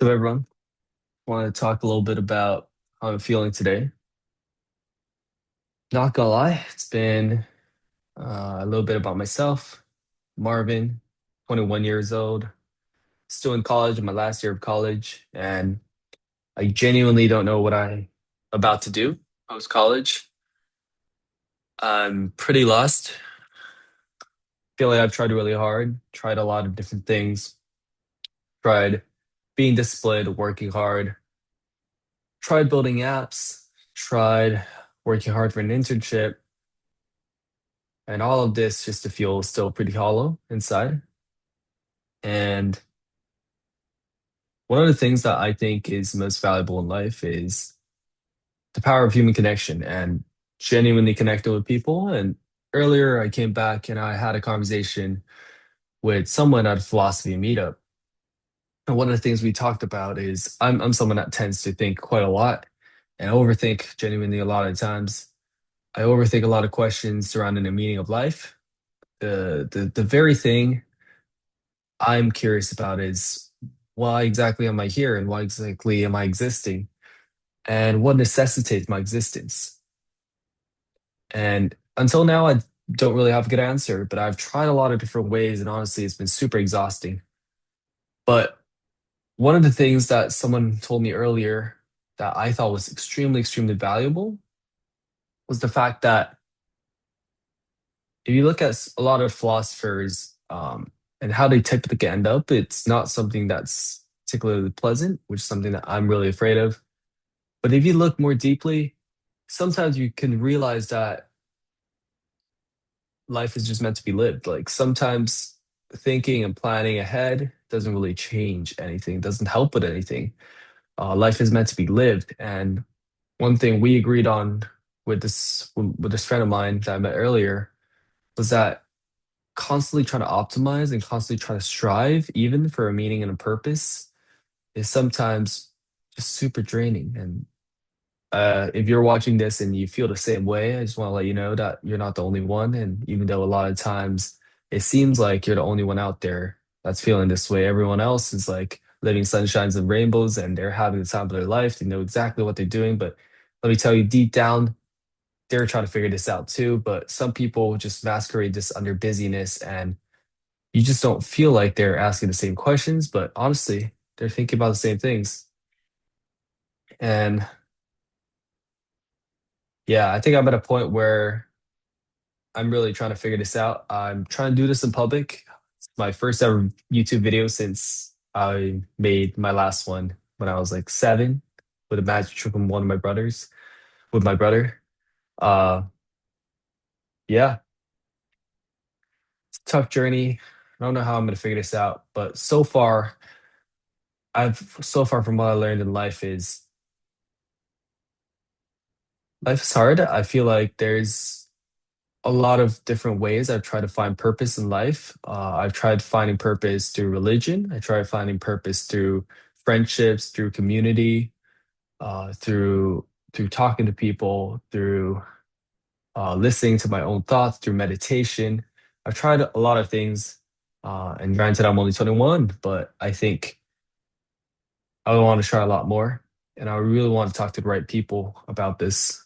So everyone, want to talk a little bit about how I'm feeling today. Not gonna lie, it's been a little bit about myself. Marvin, 21 years old, still in college, in my last year of college, and I genuinely don't know what I'm about to do post college. I'm pretty lost. Feel like I've tried really hard, tried a lot of different things, tried being disciplined, working hard, tried building apps, tried working hard for an internship. And all of this just to feel still pretty hollow inside. And one of the things that I think is most valuable in life is the power of human connection and genuinely connecting with people. And earlier I came back and I had a conversation with someone at a philosophy meetup. And one of the things we talked about is I'm someone that tends to think quite a lot and overthink genuinely a lot of times. I overthink a lot of questions surrounding the meaning of life. The very thing I'm curious about is why exactly am I here and why exactly am I existing and what necessitates my existence? And until now, I don't really have a good answer, but I've tried a lot of different ways and honestly, it's been super exhausting. But one of the things that someone told me earlier that I thought was extremely, extremely valuable was the fact that if you look at a lot of philosophers and how they typically end up, it's not something that's particularly pleasant, which is something that I'm really afraid of. But if you look more deeply, sometimes you can realize that life is just meant to be lived. Like sometimes thinking and planning ahead doesn't really change anything, doesn't help with anything. Life is meant to be lived. And one thing we agreed on with this friend of mine that I met earlier was that constantly trying to optimize and constantly trying to strive, even for a meaning and a purpose, is sometimes just super draining. And if you're watching this and you feel the same way, I just want to let you know that you're not the only one. And even though a lot of times it seems like you're the only one out there that's feeling this way, everyone else is like living sunshines and rainbows and they're having the time of their life. They know exactly what they're doing. But let me tell you, deep down, they're trying to figure this out too. But some people just masquerade this under busyness and you just don't feel like they're asking the same questions. But honestly, they're thinking about the same things. And yeah, I think I'm at a point where I'm really trying to figure this out. I'm trying to do this in public. It's my first ever YouTube video since I made my last one when I was like 7 with a magic trick from one of my brothers, with my brother. Uh, yeah, it's a tough journey. I don't know how I'm gonna figure this out, but so far from what I learned in life is life is hard. I feel like there's a lot of different ways I've tried to find purpose in life. I've tried finding purpose through religion. I tried finding purpose through friendships, through community, through talking to people, through listening to my own thoughts, through meditation. I've tried a lot of things, and granted, I'm only 21, but I think I want to try a lot more, and I really want to talk to the right people about this.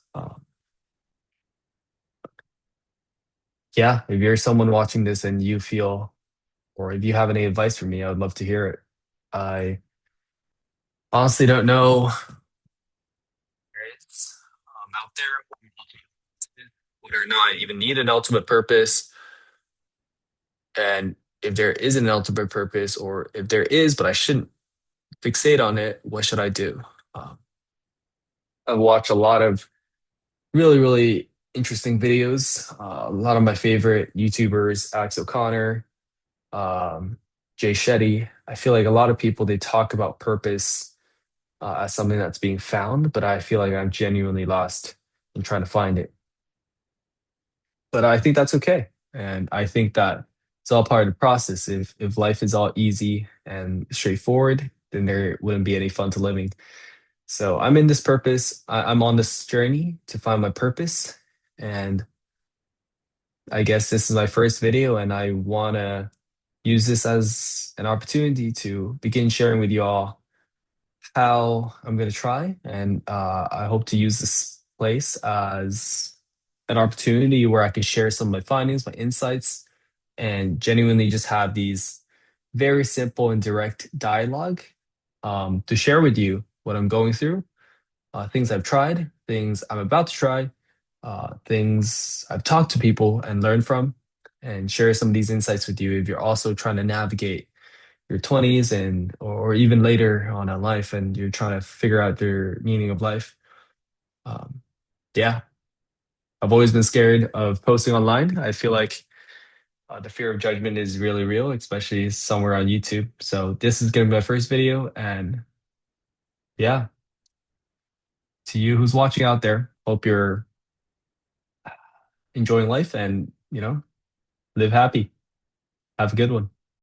Yeah, if you're someone watching this and you feel or if you have any advice for me, I would love to hear it. I honestly don't know there is out there whether or not I even need an ultimate purpose, and if there is an ultimate purpose, or if there is, but I shouldn't fixate on it, what should I do? Um, I watch a lot of really, really interesting videos. A lot of my favorite YouTubers, Alex O'Connor, um, Jay Shetty. I feel like a lot of people they talk about purpose as something that's being found, but I feel like I'm genuinely lost in trying to find it. But I think that's okay. And I think that it's all part of the process. If life is all easy and straightforward, then there wouldn't be any fun to living. So I'm in this purpose. I'm on this journey to find my purpose. And I guess this is my first video, and I want to use this as an opportunity to begin sharing with you all how I'm gonna try, and I hope to use this place as an opportunity where I can share some of my findings, my insights, and genuinely just have these very simple and direct dialogue to share with you what I'm going through, things I've tried, things I'm about to try, things I've talked to people and learned from, and share some of these insights with you if you're also trying to navigate your 20s and or even later on in life and you're trying to figure out your meaning of life. Um, yeah, I've always been scared of posting online. I feel like the fear of judgment is really real, especially somewhere on YouTube. So this is gonna be my first video, and yeah, to you who's watching out there, hope you're enjoying life and live happy. Have a good one.